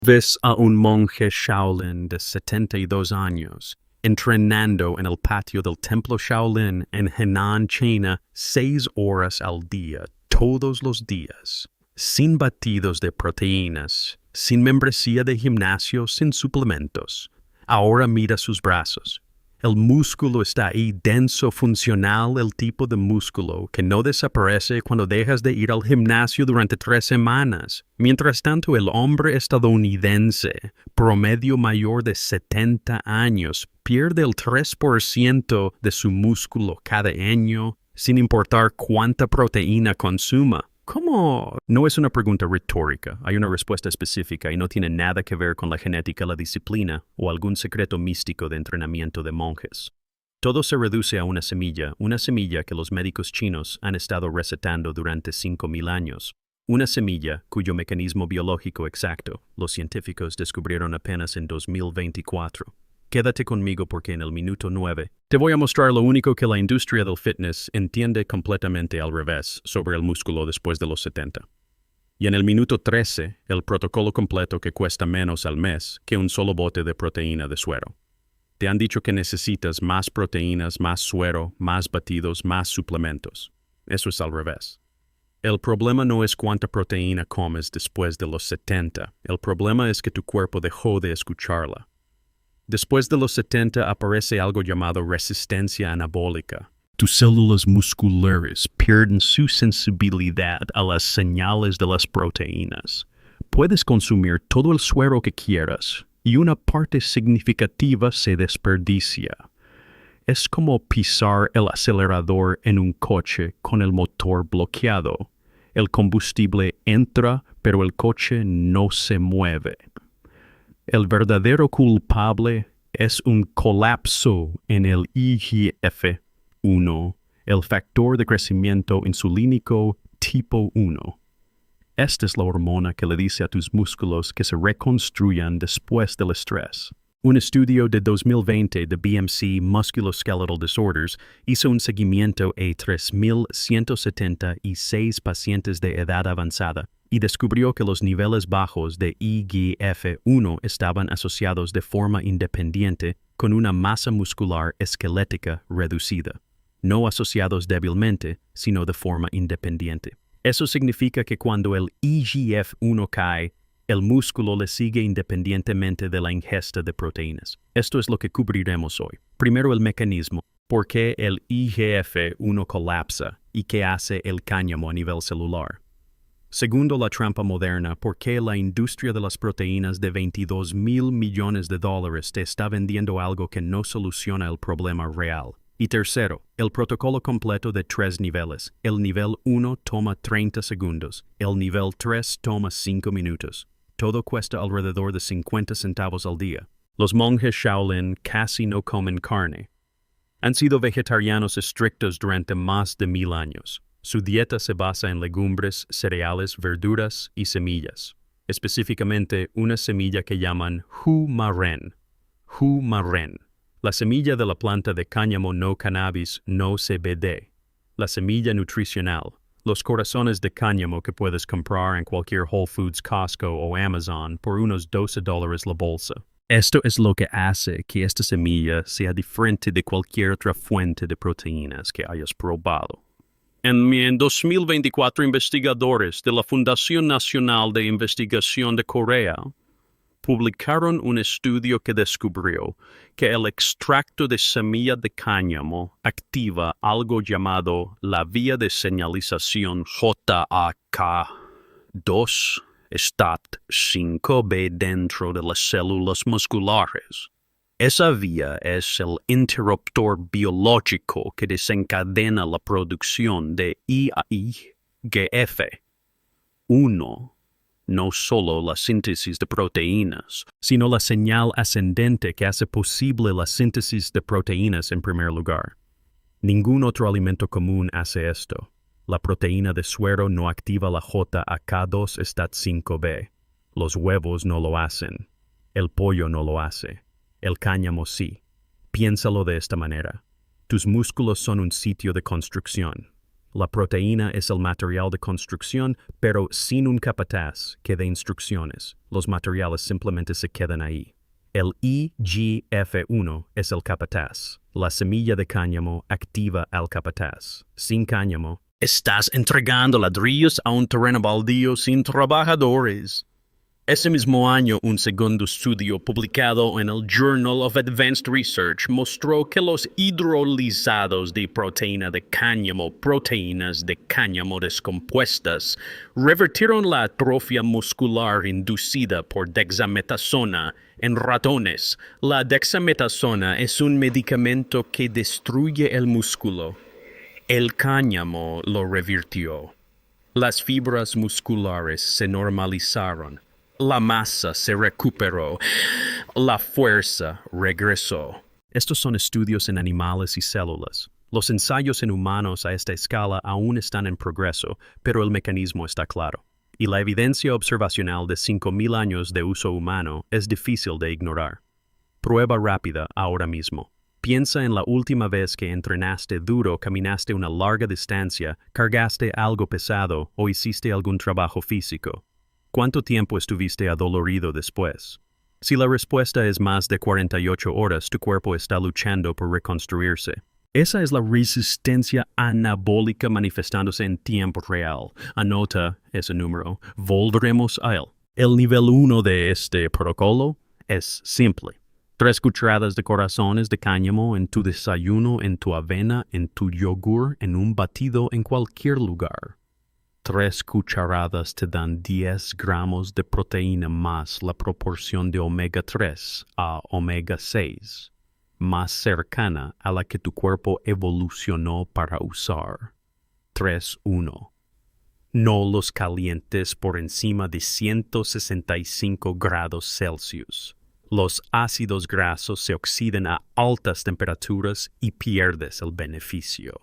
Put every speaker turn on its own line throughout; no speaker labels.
Ves a un monje Shaolin de 72 años entrenando en el patio del templo Shaolin en Henan, China, 6 horas al día, todos los días, sin batidos de proteínas, sin membresía de gimnasio, sin suplementos. Ahora mira sus brazos. El músculo está ahí denso, funcional, el tipo de músculo que no desaparece cuando dejas de ir al gimnasio durante 3 semanas. Mientras tanto, el hombre estadounidense, promedio mayor de 70 años, pierde el 3% de su músculo cada año, sin importar cuánta proteína consuma. ¿Cómo? No es una pregunta retórica, hay una respuesta específica y no tiene nada que ver con la genética, la disciplina o algún secreto místico de entrenamiento de monjes. Todo se reduce a una semilla que los médicos chinos han estado recetando durante 5,000 años. Una semilla cuyo mecanismo biológico exacto los científicos descubrieron apenas en 2024. Quédate conmigo porque en el minuto 9 te voy a mostrar lo único que la industria del fitness entiende completamente al revés sobre el músculo después de los 70. Y en el minuto 13, el protocolo completo que cuesta menos al mes que un solo bote de proteína de suero. Te han dicho que necesitas más proteínas, más suero, más batidos, más suplementos. Eso es al revés. El problema no es cuánta proteína comes después de los 70. El problema es que tu cuerpo dejó de escucharla. Después de los 70 aparece algo llamado resistencia anabólica. Tus células musculares pierden su sensibilidad a las señales de las proteínas. Puedes consumir todo el suero que quieras y una parte significativa se desperdicia. Es como pisar el acelerador en un coche con el motor bloqueado. El combustible entra, pero el coche no se mueve. El verdadero culpable es un colapso en el IGF-1, el factor de crecimiento insulínico tipo 1. Esta es la hormona que le dice a tus músculos que se reconstruyan después del estrés. Un estudio de 2020 de BMC Musculoskeletal Disorders hizo un seguimiento a 3,176 pacientes de edad avanzada y descubrió que los niveles bajos de IGF-1 estaban asociados de forma independiente con una masa muscular esquelética reducida, no asociados débilmente, sino de forma independiente. Eso significa que cuando el IGF-1 cae, el músculo le sigue independientemente de la ingesta de proteínas. Esto es lo que cubriremos hoy. Primero, el mecanismo. ¿Por qué el IGF-1 colapsa y qué hace el cáñamo a nivel celular? Segundo, la trampa moderna. ¿Por qué la industria de las proteínas de $22,000 millones te está vendiendo algo que no soluciona el problema real? Y tercero, el protocolo completo de 3 niveles. El nivel 1 toma 30 segundos. El nivel 3 toma 5 minutos. Todo cuesta alrededor de 50 centavos al día. Los monjes Shaolin casi no comen carne. Han sido vegetarianos estrictos durante más de 1,000 años. Su dieta se basa en legumbres, cereales, verduras y semillas. Específicamente, una semilla que llaman hu marren. Hu marren. La semilla de la planta de cáñamo no cannabis no CBD. La semilla nutricional. Los corazones de cáñamo que puedes comprar en cualquier Whole Foods, Costco o Amazon por unos $12 la bolsa. Esto es lo que hace que esta semilla sea diferente de cualquier otra fuente de proteínas que hayas probado. En 2024, investigadores de la Fundación Nacional de Investigación de Crea publicaron un estudio que descubrió que el extracto de semilla de cáñamo activa algo llamado la vía de señalización JAK2 STAT5B dentro de las células musculares. Esa vía es el interruptor biológico que desencadena la producción de IGF-1, no solo la síntesis de proteínas, sino la señal ascendente que hace posible la síntesis de proteínas en primer lugar. Ningún otro alimento común hace esto. La proteína de suero no activa la JAK2 STAT5B. Los huevos no lo hacen. El pollo no lo hace. El cáñamo sí. Piénsalo de esta manera. Tus músculos son un sitio de construcción. La proteína es el material de construcción, pero sin un capataz que dé instrucciones. Los materiales simplemente se quedan ahí. El IGF-1 es el capataz. La semilla de cáñamo activa al capataz. Sin cáñamo, estás entregando ladrillos a un terreno baldío sin trabajadores. Ese mismo año, un segundo estudio publicado en el Journal of Advanced Research mostró que los hidrolizados de proteína de cáñamo, proteínas de cáñamo descompuestas, revertieron la atrofia muscular inducida por dexametasona en ratones. La dexametasona es un medicamento que destruye el músculo. El cáñamo lo revirtió. Las fibras musculares se normalizaron. La masa se recuperó. La fuerza regresó. Estos son estudios en animales y células. Los ensayos en humanos a esta escala aún están en progreso, pero el mecanismo está claro. Y la evidencia observacional de 5.000 años de uso humano es difícil de ignorar. Prueba rápida ahora mismo. Piensa en la última vez que entrenaste duro, caminaste una larga distancia, cargaste algo pesado o hiciste algún trabajo físico. ¿Cuánto tiempo estuviste adolorido después? Si la respuesta es más de 48 horas, tu cuerpo está luchando por reconstruirse. Esa es la resistencia anabólica manifestándose en tiempo real. Anota ese número. Volveremos a él. El nivel 1 de este protocolo es simple. 3 cucharadas de corazones de cáñamo en tu desayuno, en tu avena, en tu yogur, en un batido en cualquier lugar. 3 cucharadas te dan 10 gramos de proteína más la proporción de omega 3 a omega 6, más cercana a la que tu cuerpo evolucionó para usar. 3.1. No los calientes por encima de 165 grados Celsius. Los ácidos grasos se oxidan a altas temperaturas y pierdes el beneficio.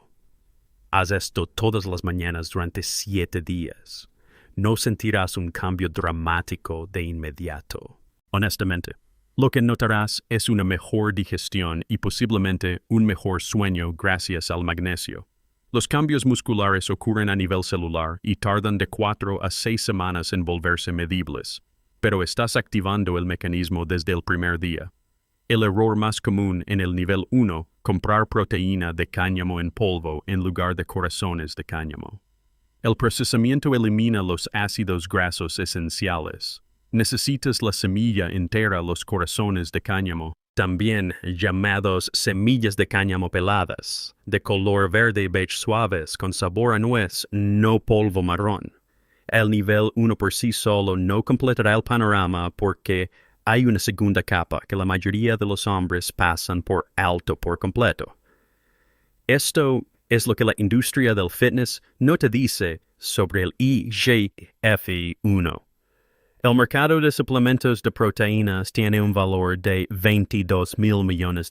Haz esto todas las mañanas durante 7 días. No sentirás un cambio dramático de inmediato. Honestamente, lo que notarás es una mejor digestión y posiblemente un mejor sueño gracias al magnesio. Los cambios musculares ocurren a nivel celular y tardan de 4 a 6 semanas en volverse medibles, pero estás activando el mecanismo desde el primer día. El error más común en el nivel 1, comprar proteína de cáñamo en polvo en lugar de corazones de cáñamo. El procesamiento elimina los ácidos grasos esenciales. Necesitas la semilla entera, los corazones de cáñamo, también llamados semillas de cáñamo peladas, de color verde beige suaves con sabor a nuez, no polvo marrón. El nivel 1 por sí solo no completará el panorama porque hay una segunda capa que la mayoría de los hombres pasan por alto por completo. Esto es lo que la industria del fitness no te dice sobre el IGF-1. El mercado de suplementos de proteínas tiene un valor de $22,000 millones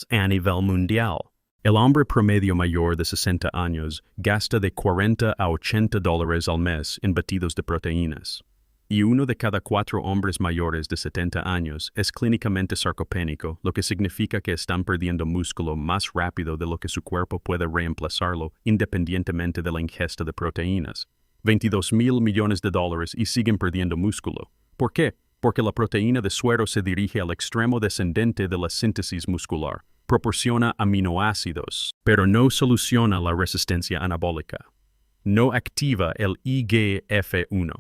a nivel mundial. El hombre promedio mayor de 60 años gasta de $40 a $80 al mes en batidos de proteínas. Y 1 de cada 4 hombres mayores de 70 años es clínicamente sarcopénico, lo que significa que están perdiendo músculo más rápido de lo que su cuerpo puede reemplazarlo independientemente de la ingesta de proteínas. $22,000 millones y siguen perdiendo músculo. ¿Por qué? Porque la proteína de suero se dirige al extremo descendente de la síntesis muscular, proporciona aminoácidos, pero no soluciona la resistencia anabólica. No activa el IGF-1.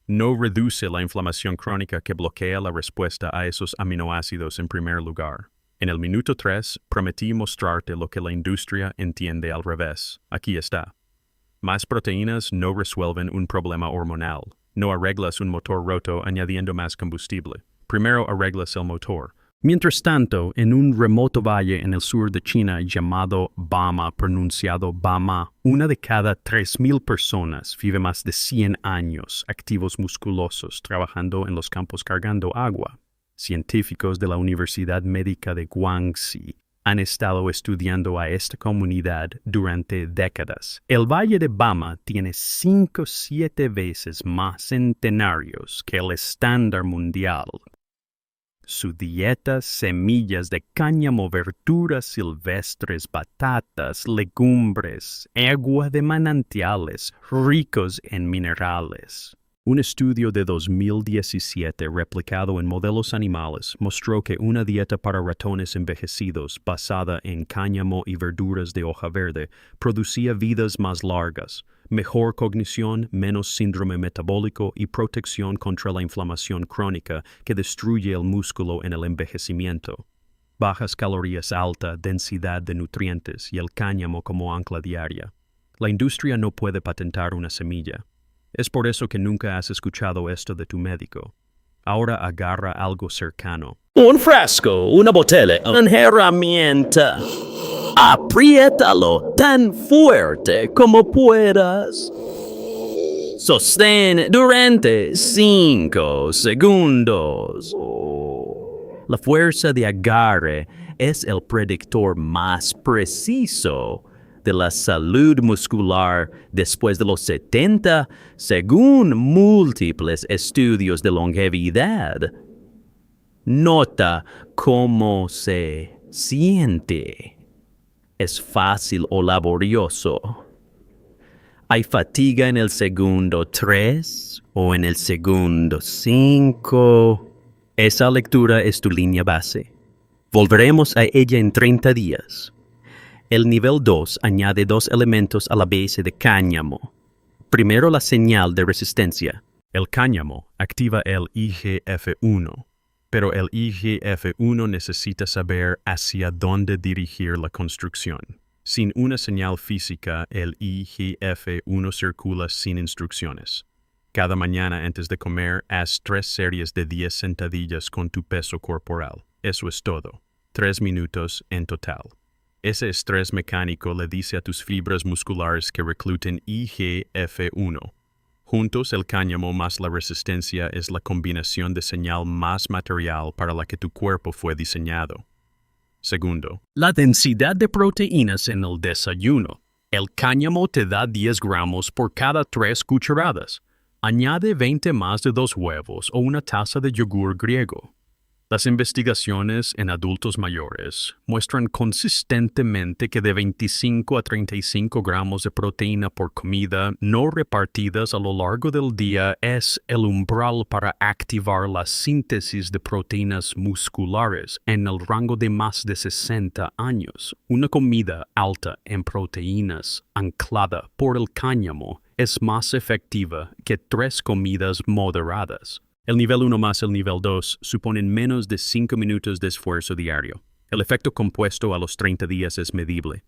No reduce la inflamación crónica que bloquea la respuesta a esos aminoácidos en primer lugar. En el minuto 3, prometí mostrarte lo que la industria entiende al revés. Aquí está. Más proteínas no resuelven un problema hormonal. No arreglas un motor roto añadiendo más combustible. Primero arreglas el motor. Mientras tanto, en un remoto valle en el sur de China llamado Bama, pronunciado Bama, 1 de cada 3,000 personas vive más de 100 años activos musculosos trabajando en los campos cargando agua. Científicos de la Universidad Médica de Guangxi han estado estudiando a esta comunidad durante décadas. El valle de Bama tiene 5-7 veces más centenarios que el estándar mundial. Su dieta: semillas de cáñamo, verduras silvestres, batatas, legumbres, agua de manantiales, ricos en minerales. Un estudio de 2017 replicado en modelos animales mostró que una dieta para ratones envejecidos basada en cáñamo y verduras de hoja verde producía vidas más largas, mejor cognición, menos síndrome metabólico y protección contra la inflamación crónica que destruye el músculo en el envejecimiento. Bajas calorías, alta densidad de nutrientes y el cáñamo como ancla diaria. La industria no puede patentar una semilla. Es por eso que nunca has escuchado esto de tu médico. Ahora agarra algo cercano.
Un frasco, una botella, una herramienta. Apriétalo tan fuerte como puedas. Sostén durante 5 segundos. La fuerza de agarre es el predictor más preciso de la salud muscular después de los 70, según múltiples estudios de longevidad. Nota cómo se siente. ¿Es fácil o laborioso? ¿Hay fatiga en el segundo 3 o en el segundo 5? Esa lectura es tu línea base. Volveremos a ella en 30 días. El nivel 2 añade 2 elementos a la base de cáñamo. Primero, la señal de resistencia.
El cáñamo activa el IGF-1, pero el IGF-1 necesita saber hacia dónde dirigir la construcción. Sin una señal física, el IGF-1 circula sin instrucciones. Cada mañana antes de comer, haz 3 series de 10 sentadillas con tu peso corporal. Eso es todo. 3 minutos en total. Ese estrés mecánico le dice a tus fibras musculares que recluten IGF-1. Juntos, el cáñamo más la resistencia es la combinación de señal más material para la que tu cuerpo fue diseñado. Segundo, la densidad de proteínas en el desayuno. El cáñamo te da 10 gramos por cada 3 cucharadas. Añade 20 más de 2 huevos o una taza de yogur griego. Las investigaciones en adultos mayores muestran consistentemente que de 25 a 35 gramos de proteína por comida no repartidas a lo largo del día es el umbral para activar la síntesis de proteínas musculares en el rango de más de 60 años. Una comida alta en proteínas, anclada por el cáñamo, es más efectiva que 3 comidas moderadas. El nivel 1 más el nivel 2 suponen menos de 5 minutos de esfuerzo diario. El efecto compuesto a los 30 días es medible.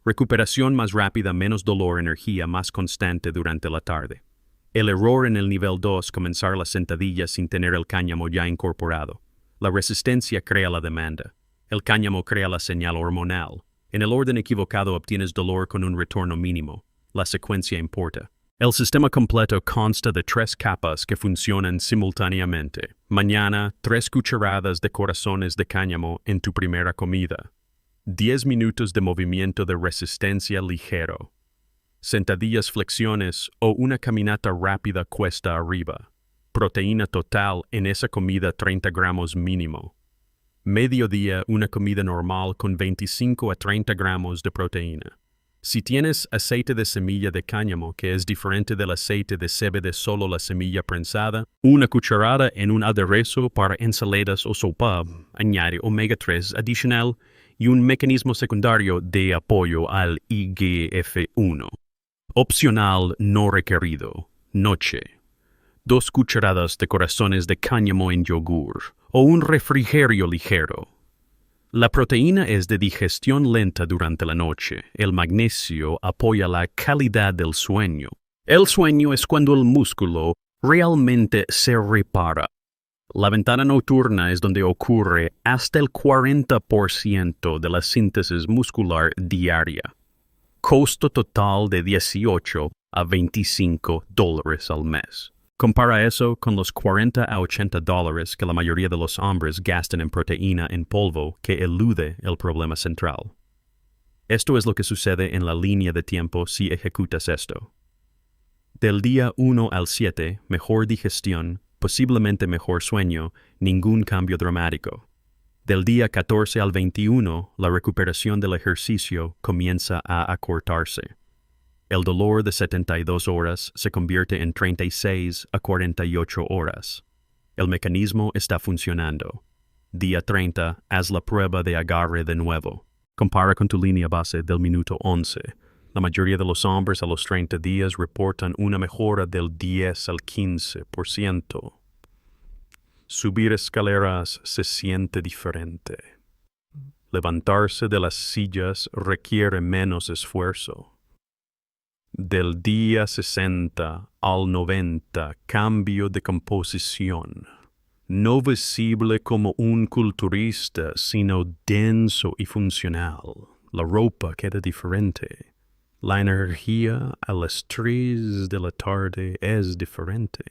Recuperación más rápida, menos dolor, energía más constante durante la tarde. El error en el nivel 2, comenzar las sentadillas sin tener el cáñamo ya incorporado. La resistencia crea la demanda. El cáñamo crea la señal hormonal. En el orden equivocado obtienes dolor con un retorno mínimo. La secuencia importa. El sistema completo consta de 3 capas que funcionan simultáneamente. Mañana, 3 cucharadas de corazones de cáñamo en tu primera comida. 10 minutos de movimiento de resistencia ligero. Sentadillas, flexiones o una caminata rápida cuesta arriba. Proteína total en esa comida 30 gramos mínimo. Mediodía, una comida normal con 25 a 30 gramos de proteína. Si tienes aceite de semilla de cáñamo, que es diferente del aceite de sebe de solo la semilla prensada, una cucharada en un aderezo para ensaladas o sopa, añade omega 3 adicional y un mecanismo secundario de apoyo al IGF-1. Opcional no requerido. Noche. 2 cucharadas de corazones de cáñamo en yogur o un refrigerio ligero. La proteína es de digestión lenta durante la noche. El magnesio apoya la calidad del sueño. El sueño es cuando el músculo realmente se repara. La ventana nocturna es donde ocurre hasta el 40% de la síntesis muscular diaria. Costo total de $18 a $25 al mes. Compara eso con los $40 a $80 que la mayoría de los hombres gastan en proteína en polvo que elude el problema central. Esto es lo que sucede en la línea de tiempo si ejecutas esto. Del día 1 al 7, mejor digestión, posiblemente mejor sueño, ningún cambio dramático. Del día 14 al 21, la recuperación del ejercicio comienza a acortarse. El dolor de 72 horas se convierte en 36 a 48 horas. El mecanismo está funcionando. Día 30, haz la prueba de agarre de nuevo. Compara con tu línea base del minuto 11. La mayoría de los hombres a los 30 días reportan una mejora del 10 al 15%. Subir escaleras se siente diferente. Levantarse de las sillas requiere menos esfuerzo. Del día 60 al 90, cambio de composición. No visible como un culturista, sino denso y funcional. La ropa queda diferente. La energía a las 3 de la tarde es diferente.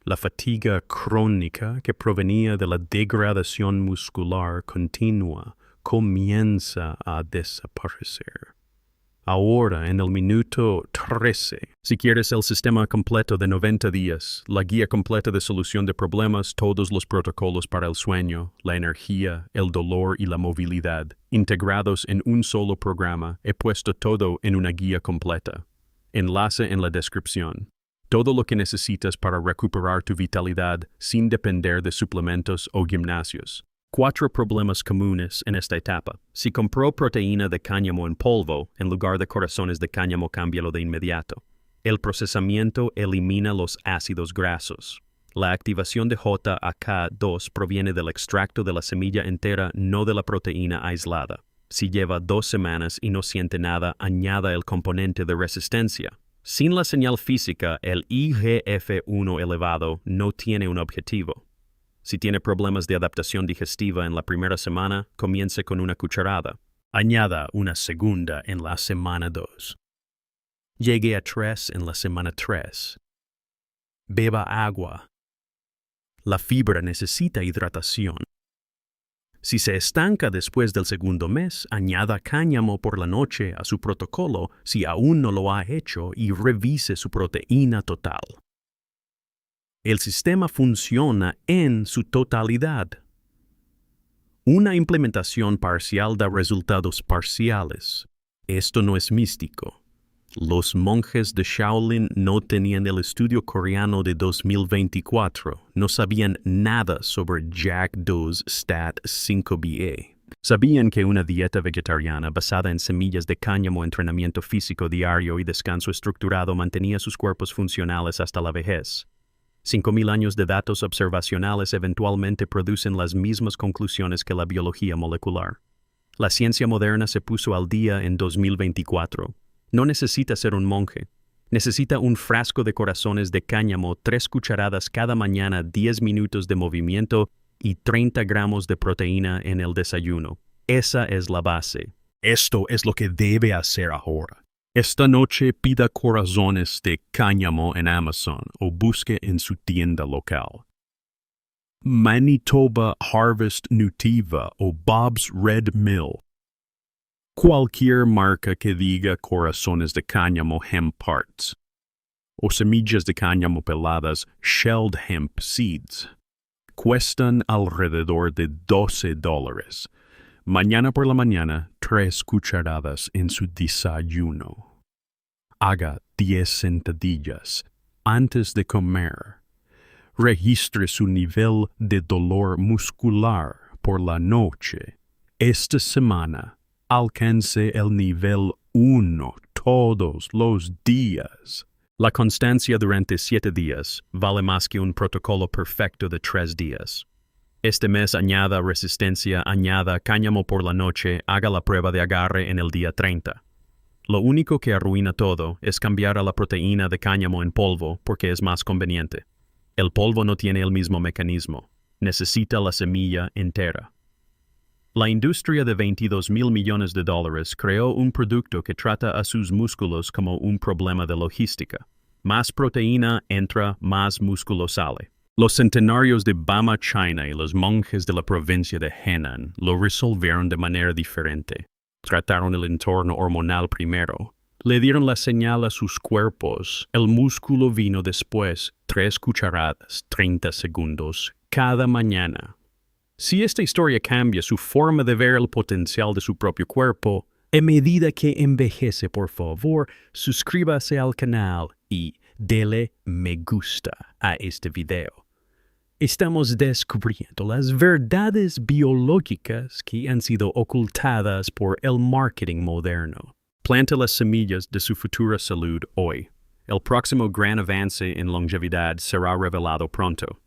La fatiga crónica que provenía de la degradación muscular continua comienza a desaparecer. Ahora, en el minuto 13, si quieres el sistema completo de 90 días, la guía completa de solución de problemas, todos los protocolos para el sueño, la energía, el dolor y la movilidad, integrados en un solo programa, he puesto todo en una guía completa. Enlace en la descripción. Todo lo que necesitas para recuperar tu vitalidad sin depender de suplementos o gimnasios. 4 problemas comunes en esta etapa. Si compró proteína de cáñamo en polvo, en lugar de corazones de cáñamo, cámbialo de inmediato. El procesamiento elimina los ácidos grasos. La activación de JAK2 proviene del extracto de la semilla entera, no de la proteína aislada. Si lleva 2 semanas y no siente nada, añada el componente de resistencia. Sin la señal física, el IGF-1 elevado no tiene un objetivo. Si tiene problemas de adaptación digestiva en la primera semana, comience con una cucharada. Añada una segunda en la semana 2. Llegue a 3 en la semana 3. Beba agua. La fibra necesita hidratación. Si se estanca después del segundo mes, añada cáñamo por la noche a su protocolo si aún no lo ha hecho y revise su proteína total. El sistema funciona en su totalidad. Una implementación parcial da resultados parciales. Esto no es místico. Los monjes de Shaolin no tenían el estudio coreano de 2024. No sabían nada sobre JAK2 STAT 5BA. Sabían que una dieta vegetariana basada en semillas de cáñamo, entrenamiento físico diario y descanso estructurado mantenía sus cuerpos funcionales hasta la vejez. 5.000 años de datos observacionales eventualmente producen las mismas conclusiones que la biología molecular. La ciencia moderna se puso al día en 2024. No necesita ser un monje. Necesita un frasco de corazones de cáñamo, 3 cucharadas cada mañana, 10 minutos de movimiento y 30 gramos de proteína en el desayuno. Esa es la base. Esto es lo que debe hacer ahora. Esta noche pida corazones de cáñamo en Amazon o busque en su tienda local. Manitoba Harvest Nutiva o Bob's Red Mill. Cualquier marca que diga corazones de cáñamo hemp parts. O semillas de cáñamo peladas shelled hemp seeds. Cuestan alrededor de $12. Mañana por la mañana, 3 cucharadas en su desayuno. Haga 10 sentadillas antes de comer. Registre su nivel de dolor muscular por la noche. Esta semana, alcance el nivel 1 todos los días. La constancia durante 7 días vale más que un protocolo perfecto de 3 días. Este mes añada resistencia, añada cáñamo por la noche, haga la prueba de agarre en el día 30. Lo único que arruina todo es cambiar a la proteína de cáñamo en polvo porque es más conveniente. El polvo no tiene el mismo mecanismo. Necesita la semilla entera. La industria de $22,000 millones creó un producto que trata a sus músculos como un problema de logística. Más proteína entra, más músculo sale. Los centenarios de Bama, China y los monjes de la provincia de Henan lo resolvieron de manera diferente. Trataron el entorno hormonal primero, Le dieron la señal a sus cuerpos. El músculo vino después, 3 cucharadas, 30 segundos, cada mañana. Si esta historia cambia su forma de ver el potencial de su propio cuerpo, a medida que envejece, por favor, suscríbase al canal y dele me gusta a este video. Estamos descubriendo las verdades biológicas que han sido ocultadas por el marketing moderno. Plante las semillas de su futura salud hoy. El próximo gran avance en longevidad será revelado pronto.